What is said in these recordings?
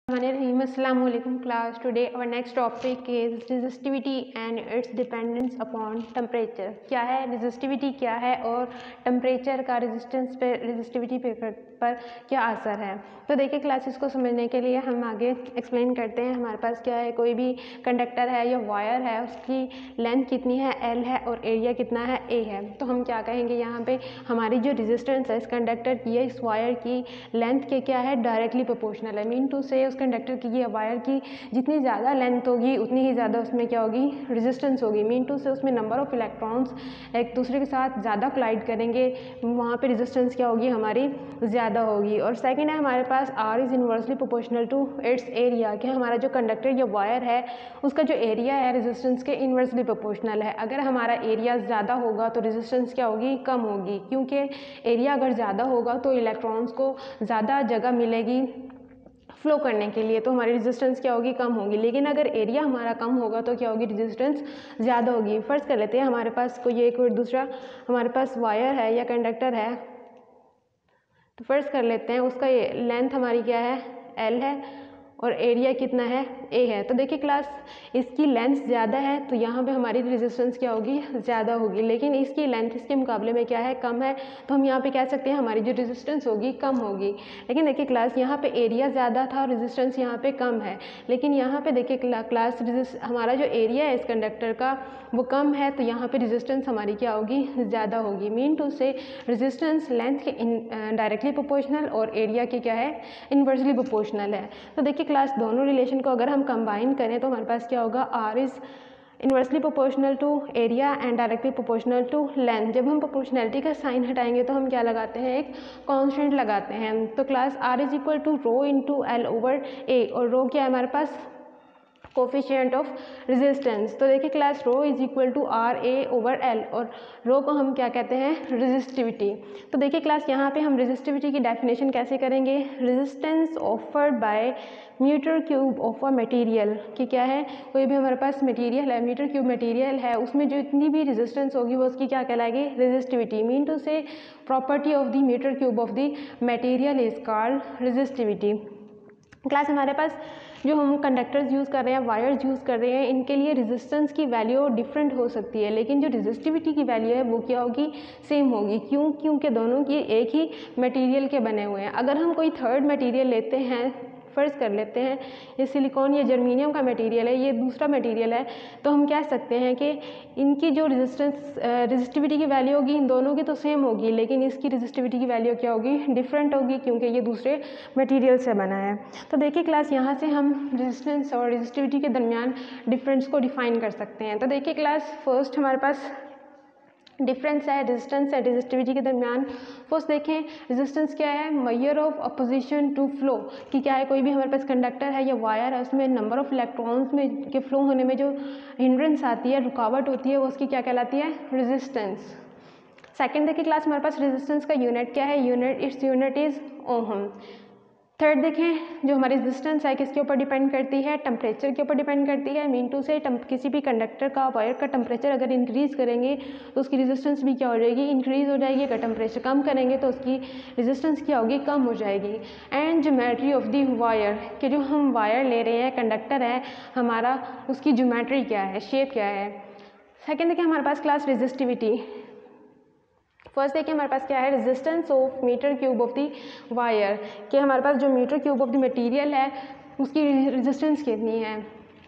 Assalamu alaikum class. Today our next topic is resistivity and its dependence upon temperature. क्या है resistivity क्या है और temperature का resistance पे resistivity पर क्या असर है। तो देखिए क्लास इसको समझने के लिए हम आगे एक्सप्लेन करते हैं। हमारे पास क्या है, कोई भी कंडक्टर है या वायर है, उसकी लेंथ कितनी है L है और एरिया कितना है A है। तो हम क्या कहेंगे यहाँ पे, हमारी जो रेजिस्टेंस है इस कंडक्टर की या इस वायर की लेंथ के क्या है, डायरेक्टली प्रोपोर्शनल है। मीन टू से उस कंडक्टर की या वायर की जितनी ज़्यादा लेंथ होगी उतनी ही ज़्यादा उसमें क्या होगी, रेजिस्टेंस होगी। मीन टू से उसमें नंबर ऑफ इलेक्ट्रॉन्स एक दूसरे के साथ ज़्यादा कोलाइड करेंगे, वहाँ पे रेजिस्टेंस क्या होगी, हमारी ज़्यादा होगी। और सेकंड है हमारे पास R is inversely proportional to its area, कि हमारा जो कंडक्टर या वायर है उसका जो एरिया है रेजिस्टेंस के इन्वर्सली प्रोपोर्शनल है। अगर हमारा एरिया ज़्यादा होगा तो रेजिस्टेंस क्या होगी, कम होगी, क्योंकि एरिया अगर ज़्यादा होगा तो इलेक्ट्रॉन्स को ज़्यादा जगह मिलेगी फ्लो करने के लिए, तो हमारी रेजिस्टेंस क्या होगी, कम होगी। लेकिन अगर एरिया हमारा कम होगा तो क्या होगी, रेजिस्टेंस ज़्यादा होगी। फर्ज कर लेते हैं हमारे पास कोई एक और दूसरा हमारे पास वायर है या कंडक्टर है, तो फर्ज कर लेते हैं उसका लेंथ हमारी क्या है, L है और एरिया कितना है, A है। तो देखिए क्लास इसकी लेंथ ज़्यादा है तो यहाँ पे हमारी रेजिस्टेंस क्या होगी, ज़्यादा होगी। लेकिन इसकी लेंथ इसके मुकाबले में क्या है, कम है, तो हम यहाँ पे कह सकते हैं हमारी जो रेजिस्टेंस होगी कम होगी। लेकिन देखिए क्लास यहाँ पे एरिया ज़्यादा था और रेजिस्टेंस यहाँ पे कम है। लेकिन यहाँ पे देखिए क्लास हमारा जो एरिया है इस कंडक्टर का वो कम है, तो यहाँ पे रेजिस्टेंस हमारी क्या होगी, ज़्यादा होगी। मीन टू से रेजिस्टेंस लेंथ के डायरेक्टली प्रोपोर्शनल और एरिया के क्या है, इन्वर्सली प्रोपोर्शनल है। तो देखिए क्लास दोनों रिलेशन को अगर हम कंबाइन करें तो हमारे पास क्या होगा, R is inversely proportional to area and directly proportional to length. जब हम प्रोपोर्शनैलिटी का साइन हटाएंगे तो हम क्या लगाते हैं, एक कांस्टेंट लगाते हैं। तो class R is equal to rho into L over A, और रो क्या है हमारे पास, कोफिशिएंट ऑफ रेजिस्टेंस। तो देखिए class rho is equal to R A over L, और रो को हम क्या कहते हैं, रेजिस्टिविटी। तो देखिए क्लास यहाँ पे हम रेजिस्टिविटी की डेफिनेशन कैसे करेंगे, resistance offered by metre cube of a material, कि क्या है, कोई भी हमारे पास मटेरियल है, मीटर क्यूब मटेरियल है, उसमें जो इतनी भी रेजिस्टेंस होगी वो उसकी क्या कहलाएगी, resistivity. Mean to say property of the metre cube of the material is called resistivity. Class हमारे पास जो हम कंडक्टर्स यूज़ कर रहे हैं, वायर्स यूज़ कर रहे हैं, इनके लिए रेजिस्टेंस की वैल्यू डिफरेंट हो सकती है, लेकिन जो रेजिस्टिविटी की वैल्यू है वो क्या होगी, सेम होगी। क्यों, क्योंकि दोनों की एक ही मटेरियल के बने हुए हैं। अगर हम कोई थर्ड मटेरियल लेते हैं, फ़र्ज़ कर लेते हैं ये सिलिकॉन या जर्मीनियम का मटेरियल है, ये दूसरा मटेरियल है, तो हम कह सकते हैं कि इनकी जो रेजिस्टिविटी की वैल्यू होगी इन दोनों की तो सेम होगी, लेकिन इसकी रेजिस्टिविटी की वैल्यू क्या होगी, डिफरेंट होगी, क्योंकि ये दूसरे मटेरियल से बना है। तो देखिए क्लास यहाँ से हम रेजिस्टेंस और रेजिस्टिविटी के दरमियान डिफरेंस को डिफाइन कर सकते हैं। तो देखिए क्लास फर्स्ट हमारे पास डिफरेंस है रेजिस्टेंस है रेजिस्टिविटी के दरमियान। फर्स्ट देखें रेजिस्टेंस क्या है, measure of opposition to flow, कि क्या है, कोई भी हमारे पास कंडक्टर है या वायर है, उसमें नंबर ऑफ इलेक्ट्रॉन्स में के फ्लो होने में जो हिंड्रेंस आती है, रुकावट होती है, वो उसकी क्या कहलाती है, रेजिस्टेंस। सेकंड देखिए क्लास हमारे पास रेजिस्टेंस का यूनिट क्या है, its unit is ohm. Third देखें जो हमारी रेजिस्टेंस है किसके ऊपर डिपेंड करती है, टेम्परेचर के ऊपर डिपेंड करती है। मीन टू से किसी भी कंडक्टर का, वायर का टेम्परेचर अगर इंक्रीज़ करेंगे तो उसकी रेजिस्टेंस भी क्या हो जाएगी, इंक्रीज़ हो जाएगी। अगर टेम्परेचर कम करेंगे तो उसकी रेजिस्टेंस क्या होगी, कम हो जाएगी। And geometry of the wire, कि जो हम वायर ले रहे हैं, कंडक्टर है हमारा, उसकी ज्योमेट्री क्या है, शेप क्या है। सेकेंड देखिए हमारे पास क्लास रेजिस्टिविटी। फर्स्ट देखिए हमारे पास क्या है, resistance of metre cube of the wire, कि हमारे पास जो metre cube of the material है उसकी रेजिस्टेंस कितनी है,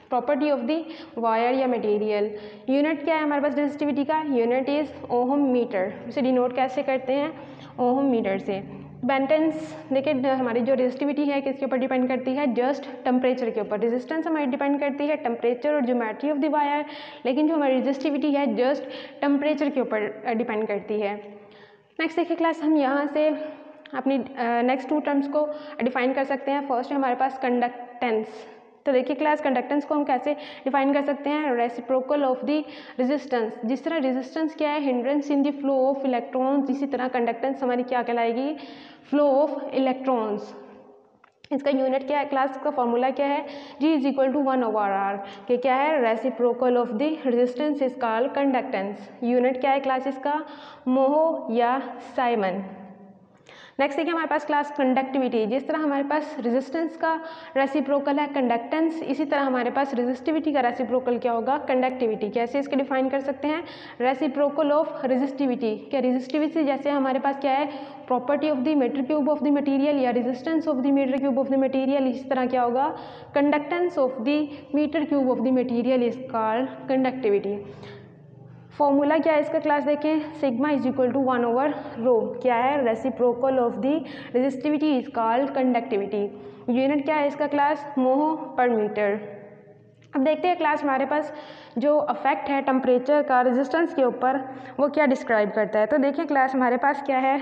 प्रॉपर्टी ऑफ द वायर या मटेरियल। यूनिट क्या है हमारे पास रेजिस्टिविटी का, यूनिट इज ओहम मीटर, उसे डिनोट कैसे करते हैं, ओहम मीटर से। बेंटेंस देखिए हमारी जो रेजिस्टिविटी है किसके ऊपर डिपेंड करती है, जस्ट टेम्परेचर के ऊपर। रेजिस्टेंस हमारी डिपेंड करती है टेम्परेचर और ज्योमेट्री ऑफ द वायर, लेकिन जो हमारी रेजिस्टिविटी है जस्ट टेम्परेचर के ऊपर डिपेंड करती है। नेक्स्ट देखिए क्लास हम यहाँ से अपनी नेक्स्ट टू टर्म्स को डिफाइन कर सकते हैं। फर्स्ट है हमारे पास कंडक्टेंस। तो देखिए क्लास कंडक्टेंस को हम कैसे डिफाइन कर सकते हैं, रेसिप्रोकल ऑफ द रेजिस्टेंस। जिस तरह रेजिस्टेंस क्या है, hindrance in the flow of electrons, इसी तरह कंडक्टेंस हमारी क्या कहलाएगी, फ्लो ऑफ इलेक्ट्रॉन्स। इसका यूनिट क्या है, क्लास का फॉर्मूला क्या है, G is equal to 1/R, कि क्या है, reciprocal of the resistance is called conductance. Unit क्या है क्लास इसका, मोहो या साइमन। नेक्स्ट देखिए हमारे पास क्लास कंडक्टिविटी। जिस तरह हमारे पास रेजिस्टेंस का रेसिप्रोकल है कंडक्टेंस, इसी तरह हमारे पास रेजिस्टिविटी का रेसिप्रोकल क्या होगा, कंडक्टिविटी। कैसे इसको डिफाइन कर सकते हैं, रेसिप्रोकल ऑफ रेजिस्टिविटी। क्या रेजिस्टिविटी जैसे हमारे पास क्या है, property of the metre cube of the material या resistance of the metre cube of the material, इस तरह क्या होगा, conductance of the metre cube of the material is called conductivity. Formula क्या है इसका क्लास देखें, सिग्मा इज इक्वल टू 1/रो। क्या है, reciprocal of the resistivity is called conductivity. Unit क्या है इसका क्लास, मोह पर मीटर। अब देखते हैं क्लास हमारे पास जो अफेक्ट है टेम्परेचर का रेजिस्टेंस के ऊपर वो क्या डिस्क्राइब करता है। तो देखिए क्लास हमारे पास क्या है,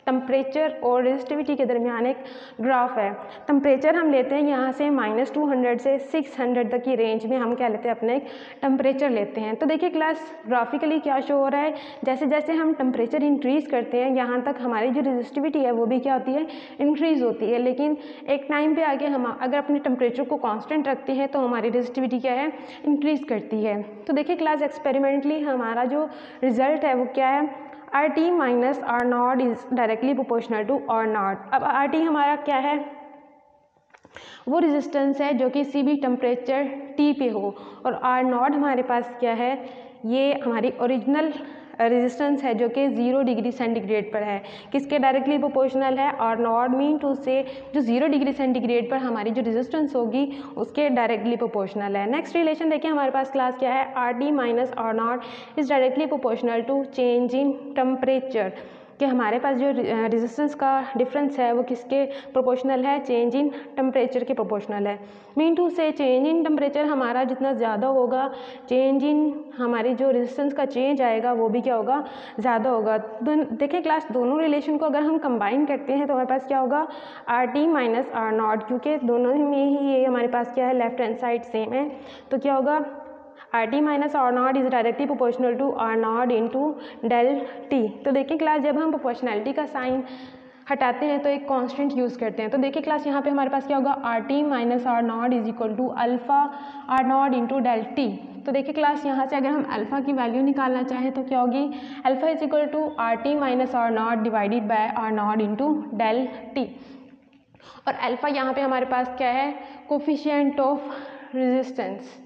टेम्परेचर और रेजिस्टिविटी के दरमियान एक ग्राफ है। टेम्परेचर हम लेते हैं यहाँ से -200 से 600 तक की रेंज में हम क्या लेते हैं, अपने एक टेम्परेचर लेते हैं। तो देखिए क्लास ग्राफिकली क्या शो हो रहा है, जैसे जैसे हम टेम्परेचर इंक्रीज़ करते हैं यहाँ तक हमारी जो रेजिस्टिविटी है वो भी क्या होती है, इंक्रीज़ होती है। लेकिन एक टाइम पे आगे हम अगर अपने टेम्परेचर को कांस्टेंट रखते हैं तो हमारी रेजिस्टिविटी क्या है, इंक्रीज़ करती है। तो देखिए क्लास एक्सपेरिमेंटली हमारा जो रिजल्ट है वो क्या है, RT minus R0 is directly proportional to R0। अब RT हमारा क्या है, वो रेजिस्टेंस है जो कि किसी भी टेम्परेचर T पे हो, और R0 हमारे पास क्या है, ये हमारी ओरिजिनल रेजिस्टेंस है जो कि 0 डिग्री सेंटीग्रेड पर है। किसके डायरेक्टली प्रोपोर्शनल है, R0 मीन टू से जो 0 डिग्री सेंटीग्रेड पर हमारी जो रेजिस्टेंस होगी उसके डायरेक्टली प्रोपोर्शनल है। नेक्स्ट रिलेशन देखिए हमारे पास क्लास क्या है, RT minus R0 is directly proportional to change in temperature. कि हमारे पास जो रेजिस्टेंस का डिफरेंस है वो किसके प्रोपोर्शनल है, चेंज इन टेम्परेचर के प्रोपोर्शनल है। मीन टू से चेंज इन टेम्परेचर हमारा जितना ज़्यादा होगा, चेंज इन हमारी जो रेजिस्टेंस का चेंज आएगा वो भी क्या होगा, ज़्यादा होगा। देखिए क्लास दोनों रिलेशन को अगर हम कंबाइन करते हैं तो हमारे पास क्या होगा, RT माइनस R0, क्योंकि दोनों में ही ये हमारे पास क्या है, लेफ्ट हैंड साइड सेम है। तो क्या होगा, RT minus R0 is directly proportional to R0 into del T. तो देखिए क्लास जब हम प्रोपोर्शनैलिटी का साइन हटाते हैं तो एक कांस्टेंट यूज़ करते हैं। तो देखिए क्लास यहाँ पे हमारे पास क्या होगा, RT minus R0 is equal to alpha R0 into del T. तो देखिए क्लास यहाँ से अगर हम अल्फ़ा की वैल्यू निकालना चाहें तो क्या होगी, alpha is equal to RT minus R0 divided by R0 into del T. और अल्फ़ा यहाँ पे हमारे पास क्या है, कोफिशिएंट ऑफ रेजिस्टेंस।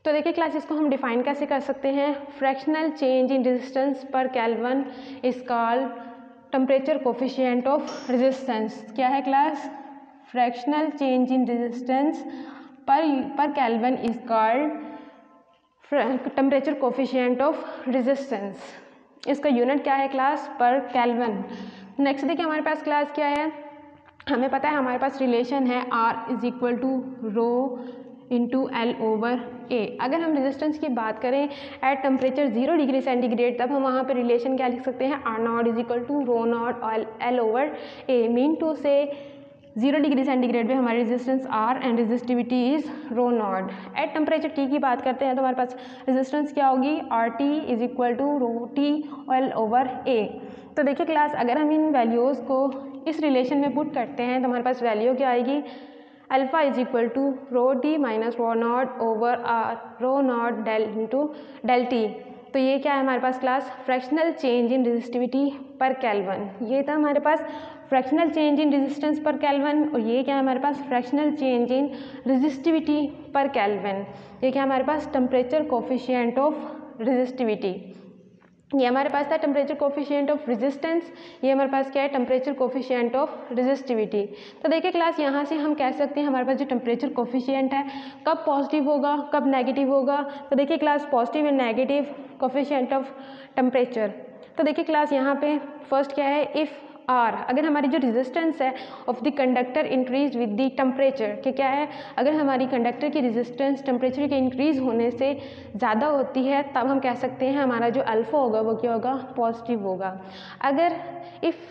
तो देखिए क्लास इसको हम डिफाइन कैसे कर सकते हैं, fractional change in resistance per kelvin is called temperature coefficient of resistance. क्या है class, fractional change in resistance per kelvin is called temperature coefficient of resistance. इसका यूनिट क्या है क्लास, पर केल्विन। नेक्स्ट देखिए हमारे पास क्लास क्या है, हमें पता है हमारे पास रिलेशन है R is equal to rho into L/A। अगर हम रेजिस्टेंस की बात करें एट टेम्परेचर 0 डिग्री सेंटीग्रेड, तब हम वहाँ पर रिलेशन क्या लिख सकते हैं, R0 is equal to rho naught L/A। Mean to say 0 degree centigrade पे हमारी resistance R and resistivity is rho naught. At temperature T की बात करते हैं तो हमारे पास रेजिस्टेंस क्या होगी, RT is equal to rho T L/A। तो देखिए क्लास अगर हम इन वैल्यूज़ को इस रिलेशन में पुट करते हैं तो हमारे पास वैल्यू क्या आएगी, alpha is equal to rho T minus rho not over R rho not del into del T. तो ये क्या है हमारे पास class, fractional change in resistivity per kelvin. ये था हमारे पास fractional change in resistance per kelvin, और ये क्या है हमारे पास, fractional change in resistivity per kelvin. ये क्या हमारे पास, टेम्परेचर कोफिशिएंट ऑफ रेजिस्टिविटी। ये हमारे पास था टेम्परेचर कोफिशिएंट ऑफ रेजिस्टेंस, ये हमारे पास क्या है, टेम्परेचर कोफिशिएंट ऑफ रेजिस्टिविटी। तो देखिए क्लास यहाँ से हम कह सकते हैं हमारे पास जो टेम्परेचर कोफिशिएंट है कब पॉजिटिव होगा कब नेगेटिव होगा। तो देखिए class positive and negative coefficient of temperature. तो देखिए क्लास यहाँ पे फर्स्ट क्या है, इफ़ R, अगर हमारी जो रेजिस्टेंस है of the conductor increase with the temperature, कि क्या है, अगर हमारी कंडक्टर की रेजिस्टेंस टेम्परेचर के इंक्रीज होने से ज़्यादा होती है तब हम कह सकते हैं हमारा जो अल्फ़ा होगा वो क्या होगा, पॉजिटिव होगा। अगर if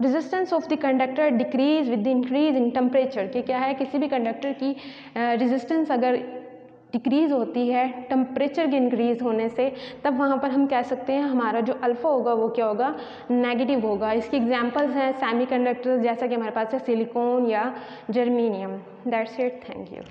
resistance of the conductor decrease with the increase in temperature, कि क्या है, किसी भी कंडक्टर की रेजिस्टेंस अगर डिक्रीज़ होती है टेम्परेचर के इंक्रीज़ होने से, तब वहाँ पर हम कह सकते हैं हमारा जो अल्फ़ा होगा वो क्या होगा, नेगेटिव होगा। इसकी एग्जांपल्स हैं सेमीकंडक्टर्स, जैसा कि हमारे पास है सिलिकॉन या germanium. That's it, thank you.